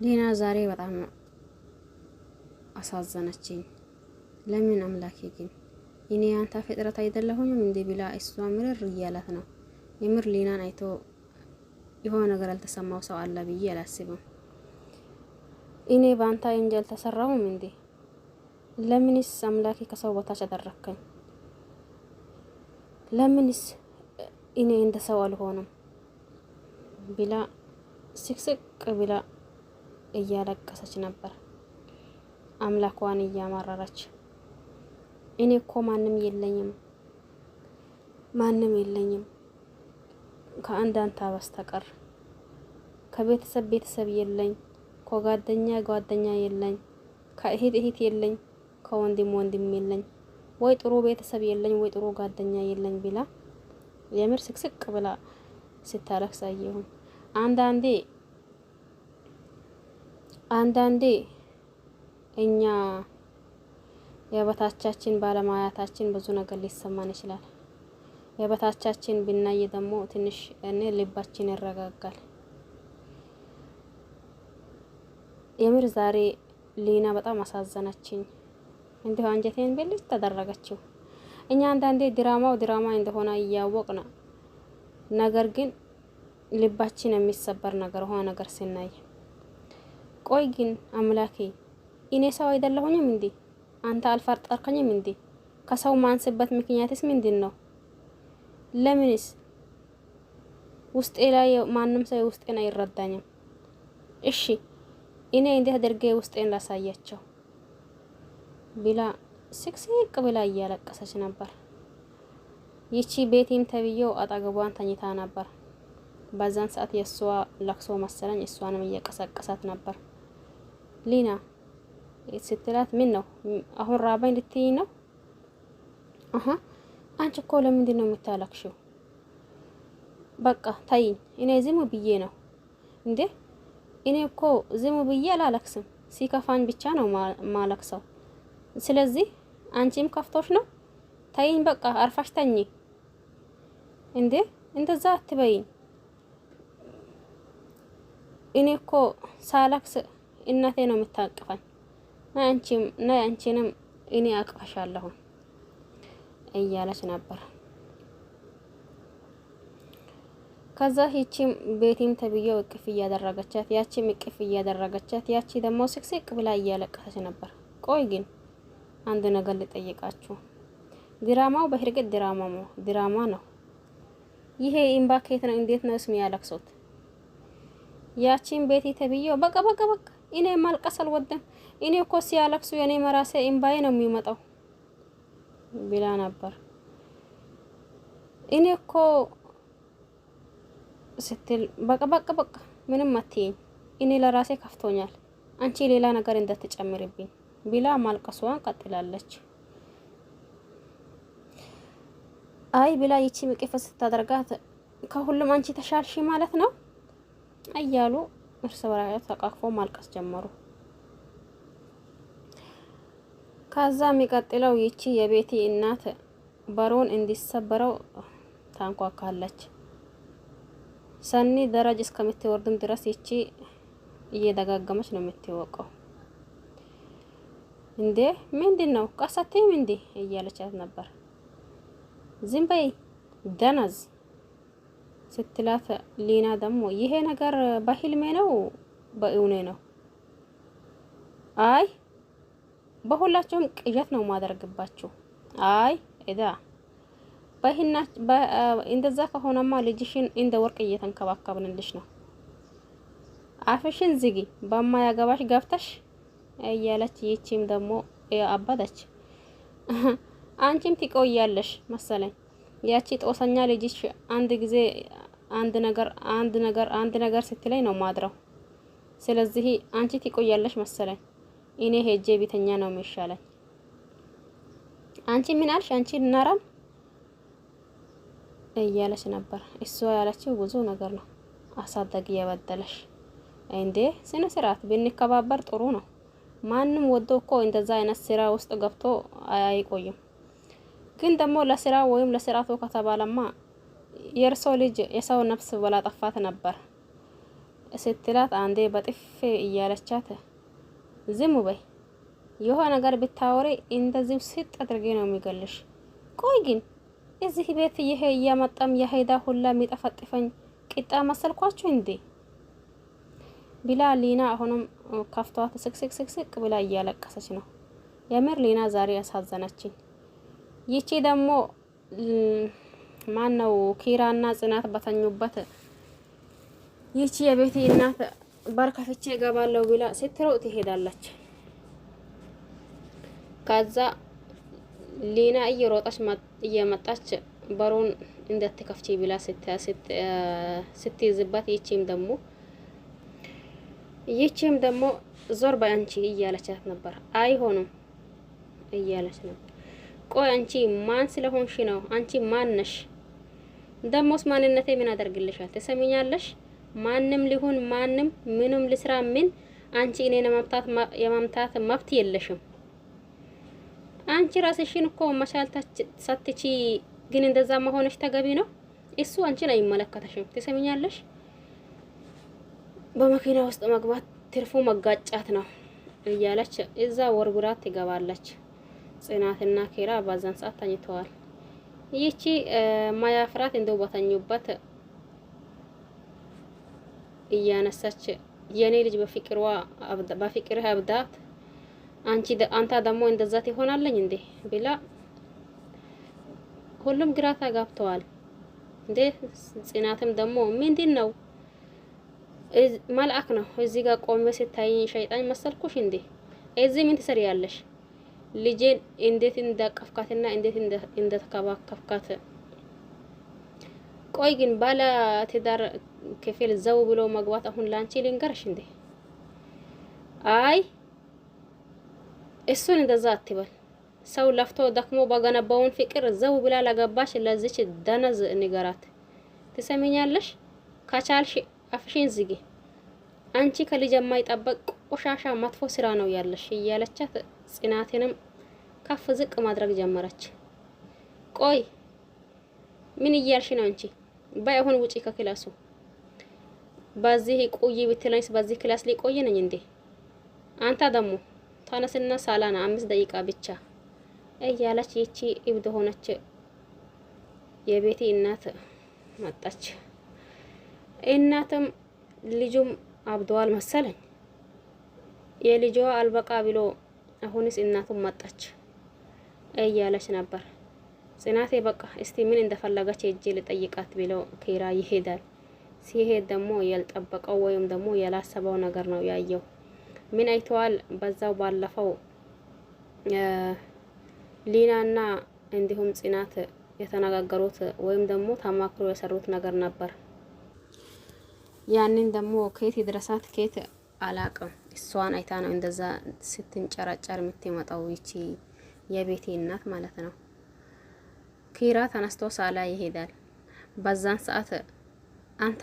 ሊና ዛሬ በጣም አሳዘነችኝ። ለምን አምላኬ ግን እኔ አንተ ፍጥረት አይደለሁኝም እንዴ ብላ እሷ ምርር እያላት ነው። የምር ሊናን አይቶ የሆነ ነገር ያልተሰማው ሰው አለ ብዬ አላስብም። እኔ ባንታ እንጀል ተሰራሁም እንዴ? ለምንስ አምላኬ ከሰው በታች አደረከኝ? ለምንስ እኔ እንደ ሰው አልሆንም ብላ ስቅስቅ ብላ እያለቀሰች ነበር። አምላኳን እያማረረች እኔ እኮ ማንም የለኝም ከአንድ አንተ በስተቀር ከቤተሰብ የለኝ፣ ከጓደኛ የለኝ፣ ከእህት የለኝ፣ ከወንድም የለኝ፣ ወይ ጥሩ ቤተሰብ የለኝ፣ ወይ ጥሩ ጓደኛ የለኝ ብላ የምር ስቅስቅ ብላ ስታለቅስ አየሁኝ። አንዳንዴ እኛ የበታቻችን ባለማያታችን ብዙ ነገር ሊሰማን ይችላል። የበታቻችን ብናይ ደግሞ ትንሽ ልባችን ይረጋጋል። የምር ዛሬ ሊና በጣም አሳዘነችኝ። እንዲሁ አንጀቴን በልጅ ተደረገችው። እኛ አንዳንዴ ድራማ እንደሆነ እያወቅን ነገር ግን ልባችን የሚሰበር ነገር ሆነ ነገር ስናይ፣ ቆይ ግን አምላኬ እኔ ሰው አይደለሁኝም እንዴ? አንተ አልፈጠርከኝም እንዴ? ከሰው ማንስበት ምክንያትስ ምንድን ነው? ለምንስ ውስጤ ላይ ማንም ሰው ውስጤን አይረዳኝም? እሺ እኔ እንዴት አድርጌ ውስጤን ላሳያቸው ብላ ስቅስቅ ብላ እያለቀሰች ነበር። ይቺ ቤቲም ተብዬው አጠገቧን ተኝታ ነበር። በዛን ሰዓት የእሷ ለቅሶ መሰለኝ እሷንም እየቀሰቀሳት ነበር። ሊና ስትላት ምን ነው አሁን ራባኝ ልትይ ነው? አንቺ እኮ ለምንድን ነው የምታለቅሽው? በቃ ታይኝ፣ እኔ ዝም ብዬ ነው እንዴ? እኔ እኮ ዝም ብዬ አላለቅስም፣ ሲከፋኝ ብቻ ነው ማለቅሰው። ስለዚህ አንቺም ከፍቶሽ ነው? ታይኝ፣ በቃ አርፋሽ ተኝ እንዴ? እንደዛ አትበይኝ። እኔ እኮ ሳለቅስ እናቴ ነው የምታቅፈኝ። አንቺንም እኔ አቅፈሻለሁ እያለች ነበር። ከዛ ይቺም ቤቲም ተብዬው እቅፍ እያደረገቻት፣ ያቺም እቅፍ እያደረገቻት፣ ያቺ ደግሞ ስቅስቅ ብላ እያለቀሰች ነበር። ቆይ ግን አንድ ነገር ልጠይቃችሁ። ድራማው በእርግጥ ድራማ ነው። ይሄ ኢምባኬት ነው። እንዴት ነው እስም ያለቅሱት? ያቺም ቤቲ ተብዬው በቃ እኔ ማልቀስ አልወደም። እኔ እኮ ሲያለቅሱ የኔ መራሴ እምባዬ ነው የሚመጣው ብላ ነበር። እኔ እኮ ስትል በቃ ምንም አትይኝ፣ እኔ ለራሴ ከፍቶኛል፣ አንቺ ሌላ ነገር እንዳትጨምርብኝ ብላ ማልቀሷን ቀጥላለች። አይ ብላ ይቺ ምቅፍ ስታደርጋት ከሁሉም አንቺ ተሻልሽ ማለት ነው እያሉ እርስ በርሳቸው ተቃቅፎ ማልቀስ ጀመሩ። ከዛ የሚቀጥለው ይቺ የቤቲ እናት በሩን እንዲሰበረው ታንኳካለች። ሰኒ ደረጃ እስከምትወርድም ድረስ ይቺ እየደጋገመች ነው የምትወቀው። እንዴ ምንድነው ቀሰቴም እንዴ እያለቻት ነበር። ዝም በይ ደነዝ ስትላት፣ ሊና ደግሞ ይሄ ነገር በህልሜ ነው በእውኔ ነው? አይ በሁላችሁም ቅዠት ነው ማደርግባችሁ። አይ እዳ እንደዛ ከሆነማ ልጅሽን እንደ ወርቅ እየተንከባከብንልሽ ነው። አፍሽን ዝጊ በማያገባሽ ገብተሽ እያለች ይቺም ደግሞ አባዳች። አንቺም ትቆያለሽ መሰለኝ። ያቺ ጦሰኛ ልጅሽ አንድ ጊዜ አንድ ነገር ስትለኝ ነው ማድረው። ስለዚህ አንቺ ትቆያለሽ መሰለኝ። እኔ ሄጄ ቤተኛ ነው የሚሻለኝ። አንቺ ምን አልሽ? አንቺ እናራም እያለች ነበር። እሷ ያለችው ብዙ ነገር ነው። አሳዳጊ የበደለሽ እንዴ? ስነ ስርዓት ብንከባበር ጥሩ ነው። ማንም ወዶ እኮ እንደዛ አይነት ስራ ውስጥ ገብቶ አይቆይም። ግን ደግሞ ለስራ ወይም ለስራቱ ከተባለማ የእርሶ ልጅ የሰው ነፍስ በላ ጠፋት ነበር። ስትላት አንዴ በጥፌ እያለቻት ዝም በይ የሆነ ነገር ብታወሪ እንደዚህ ስጥ አድርጌ ነው የሚገልሽ። ቆይ ግን እዚህ ቤት ይሄ እያመጣም የሄዳ ሁላ የሚጠፈጥፈኝ ቂጣ መሰልኳችሁ እንዴ ብላ ሊና አሁንም ከፍቷት ስቅስቅ ብላ እያለቀሰች ነው። የምር ሊና ዛሬ ያሳዘነችኝ። ይቺ ደግሞ ማን ነው ኪራና ጽናት በተኙበት ይቺ የቤቴ እናት በር ከፍቼ እገባለሁ ብላ ስትሮጥ ትሄዳለች። ከዛ ሊና እየሮጠች እየመጣች በሩን እንዳትከፍቺ ብላ ስትይዝባት ይቺም ደግሞ ዞር በይ አንቺ እያለቻት ነበር። አይሆንም እያለች ነበር። ቆይ አንቺ ማን ስለሆንሽ ነው? አንቺ ማን ነሽ? ደሞስ ማንነቴ ምን አደርግልሻል? ትሰሚኛለሽ? ማንም ሊሆን ማንም ምንም ልስራ ምን አንቺ እኔን የመምታት መብት የለሽም። አንቺ ራስሽን እኮ መቻል ሳትቺ ግን እንደዛ መሆንሽ ተገቢ ነው? እሱ አንቺን አይመለከተሽም። ትሰሚኛለሽ? በመኪና ውስጥ መግባት ትርፉ መጋጫት ነው እያለች እዛ ወርጉራት ትገባለች። ጽናትና ኪራ ባዛን ሰዓት ተኝተዋል። ይቺ ማያፍራት እንደው በተኙበት እያነሳች የኔ ልጅ በፍቅርህ አብዳት አንተ ደግሞ እንደዛ ትሆናለኝ እንዴ ብላ ሁሉም ግራ ተጋብተዋል። እንዴ ጽናትም ደግሞ ምንድነው መልአክ ነው እዚህ ጋር ቆሜ ስታይ ሸይጣን መሰልኩሽ እንዴ? እዚህ ምን ትሰሪያለሽ? ልጄን እንዴት እንዳቀፍካትና እንዴት እንደተከባከፍካት። ቆይ ግን ባለ ትዳር ክፍል ዘው ብሎ መግባት አሁን ላንቺ ልንገርሽ እንዴ? አይ እሱን እንደዛ አትበል። ሰው ለፍቶ ደክሞ በገነባውን ፍቅር ዘው ብላ ለገባሽ ለዚች ደነዝ ንገራት። ትሰሚኛለሽ? ከቻልሽ አፍሽን ዝጊ። አንቺ ከልጅ የማይጠበቅ ቆሻሻ መጥፎ ስራ ነው ያለሽ እያለቻት ጽናትንም ከፍ ዝቅ ማድረግ ጀመረች። ቆይ ምን እያልሽ ነው አንቺ? ባይሆን ውጪ ከክላሱ። በዚህ ቆይ ብትለኝስ በዚህ ክላስ ላይ ቆይ ነኝ እንዴ? አንተ ደግሞ ታነስና ሳላና 5 ደቂቃ ብቻ እያለች ይቺ እብድ ሆነች። የቤቴ እናት መጣች። እናትም ልጁም አብደዋል መሰለኝ። የልጇ አልበቃ ብሎ አሁንስ እናቱም መጣች እያለች ነበር። ጽናቴ በቃ እስቲ ምን እንደፈለገች እጄ ልጠይቃት ብሎ ኪራ ይሄዳል። ሲሄድ ደግሞ ያልጠበቀው ወይም ደግሞ ያላሰበው ነገር ነው ያየው። ምን አይተዋል? በዛው ባለፈው ሊናና እንዲሁም ጽናት የተነጋገሩት ወይም ደግሞ ተማክሮ የሰሩት ነገር ነበር። ያንን ደግሞ ከየት ይድረሳት ከየት አላቅም። እሷን አይታ ነው እንደዛ ስትንጨራጨር የምትመጣው ይቺ የቤቴ እናት ማለት ነው። ኪራ ተነስቶ ሳላ ይሄዳል። በዛን ሰዓት አንተ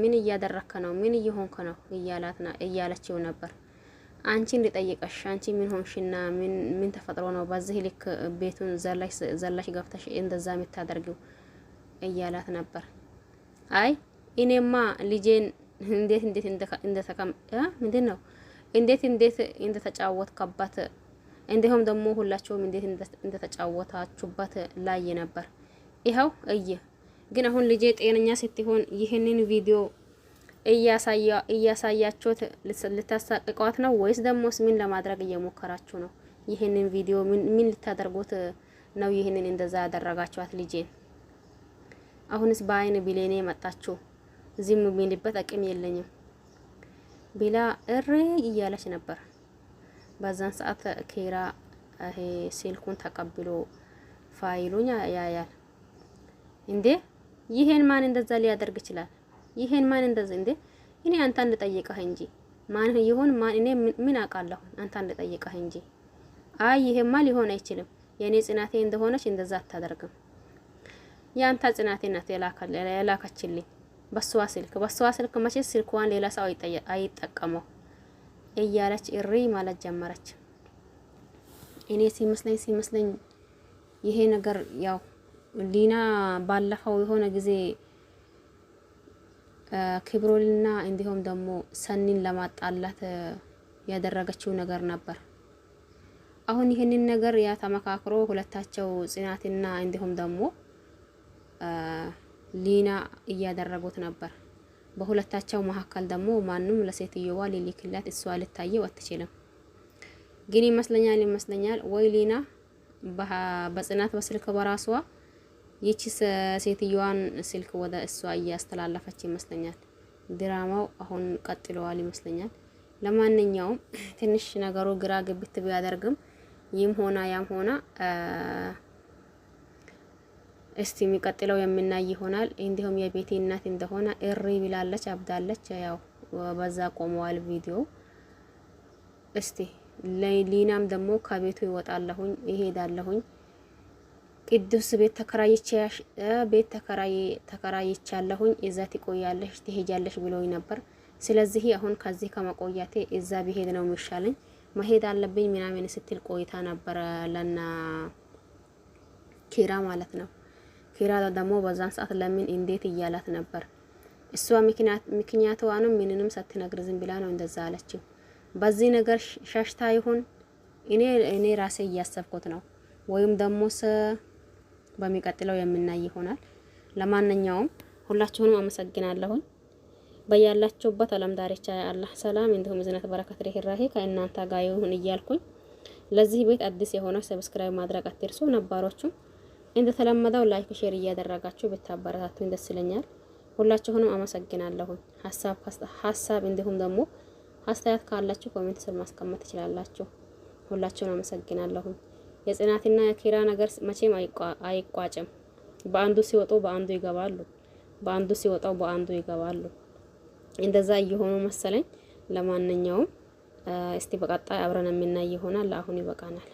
ምን እያደረከ ነው? ምን እየሆንከ ነው? እያለችው ነበር። አንቺ እንድጠይቀሽ አንቺ ምን ሆንሽና ምን ተፈጥሮ ነው በዚህ ልክ ቤቱን ዘላሽ ገብተሽ እንደዛ የምታደርጊው እያላት ነበር። አይ እኔማ ልጄን እንዴት እንደተጫወትከባት እንዲሁም ደግሞ ሁላችሁም እንዴት እንደተጫወታችሁበት ላይ ነበር። ይኸው ግን አሁን ልጄ ጤነኛ ስትሆን ይህንን ቪዲዮ እያሳያችሁት ልታሳቅቋት ነው ወይስ ደሞስ ምን ለማድረግ እየሞከራችሁ ነው? ይህንን ቪዲዮ ምን ልታደርጉት ነው? ይህንን እንደዛ ያደረጋችኋት ልጄን አሁንስ በአይን ቢሌኔ መጣችሁ። ዝም የሚልበት አቅም የለኝም ቢላ እሪ እያለች ነበር። በዛን ሰዓት ኪራ ስልኩን ተቀብሎ ፋይሉን ያያል። እንዴ ይሄን ማን እንደዛ ሊያደርግ ይችላል? ይሄን ማን እንደዛ እንዴ? እኔ አንተ እንድጠይቀህ እንጂ ማን ይሁን ማን እኔ ምን አውቃለሁ? አንተ እንድጠይቀህ እንጂ። አይ ይሄማ ሊሆን አይችልም። የኔ ጽናቴ እንደሆነች እንደዛ አታደርግም። ያንተ ጽናቴ ናት የላከችልኝ በሷ ስልክ መቼ ስልኳን ሌላ ሰው አይጠቀመው እያለች እሪ ማለት ጀመረች። እኔ ሲመስለኝ ይሄ ነገር ያው ሊና ባለፈው የሆነ ጊዜ ክብሮልና እንዲሁም ደግሞ ሰኒን ለማጣላት ያደረገችው ነገር ነበር። አሁን ይህንን ነገር ያ ተመካክሮ ሁለታቸው ጽናትና እንዲሁም ደግሞ ሊና እያደረጉት ነበር። በሁለታቸው መካከል ደግሞ ማንም ለሴትየዋ ሊልክላት እሷ ልታየው አትችልም። ግን ይመስለኛል ወይ ሊና በጽናት በስልክ በራሷ ይቺ ሴትየዋን ስልክ ወደ እሷ እያስተላለፈች ይመስለኛል። ድራማው አሁን ቀጥሏል ይመስለኛል። ለማንኛውም ትንሽ ነገሩ ግራ ግብት ቢያደርግም ይም ሆና ያም ሆና እስቲ የሚቀጥለው የምናይ ይሆናል። እንዲሁም የቤቲ እናት እንደሆነ እሪ ብላለች፣ አብዳለች። ያው በዛ ቆመዋል ቪዲዮ። እስቲ ሊናም ደግሞ ከቤቱ ይወጣለሁኝ ይሄዳለሁኝ ቅዱስ ቤት ተከራይቻለሁኝ እዛ ትቆያለሽ ትሄጃለሽ ብሎኝ ነበር። ስለዚህ አሁን ከዚህ ከመቆያቴ እዛ ቢሄድ ነው የሚሻለኝ፣ መሄድ አለብኝ ምናምን ስትል ቆይታ ነበር ለና ኪራ ማለት ነው። ኪራ ደግሞ በዛን ሰዓት ለምን እንዴት እያላት ነበር። እሷ ምክንያቷንም ምንንም ሳትነግር ዝም ብላ ነው እንደዛ አለችው። በዚህ ነገር ሻሽታ ይሁን እኔ ራሴ እያሰብኩት ነው፣ ወይም ደግሞ በሚቀጥለው የምናይ ይሆናል። ለማንኛውም ሁላችሁንም አመሰግናለሁኝ። በያላችሁበት ዓለም ዳርቻ አላህ ሰላም እንዲሁም ዝነት በረከት ርህራሄ ከእናንተ ጋር ይሁን እያልኩኝ ለዚህ ቤት አዲስ የሆነ ሰብስክራይብ ማድረግ አትርሱ። ነባሮቹም እንደተለመደው ላይክ ሼር እያደረጋችሁ ብታበረታቱኝ ደስ ይለኛል። ሁላችሁንም አመሰግናለሁኝ። ሀሳብ እንዲሁም ደግሞ አስተያየት ካላችሁ ኮሜንት ስር ማስቀመጥ ትችላላችሁ። ሁላችሁንም አመሰግናለሁኝ። የጽናትና የኪራ ነገር መቼም አይቋጭም። በአንዱ ሲወጡ በአንዱ ይገባሉ፣ በአንዱ ሲወጣው በአንዱ ይገባሉ። እንደዛ እየሆኑ መሰለኝ። ለማንኛውም እስቲ በቀጣይ አብረን የምናይ ይሆናል። አሁን ይበቃናል።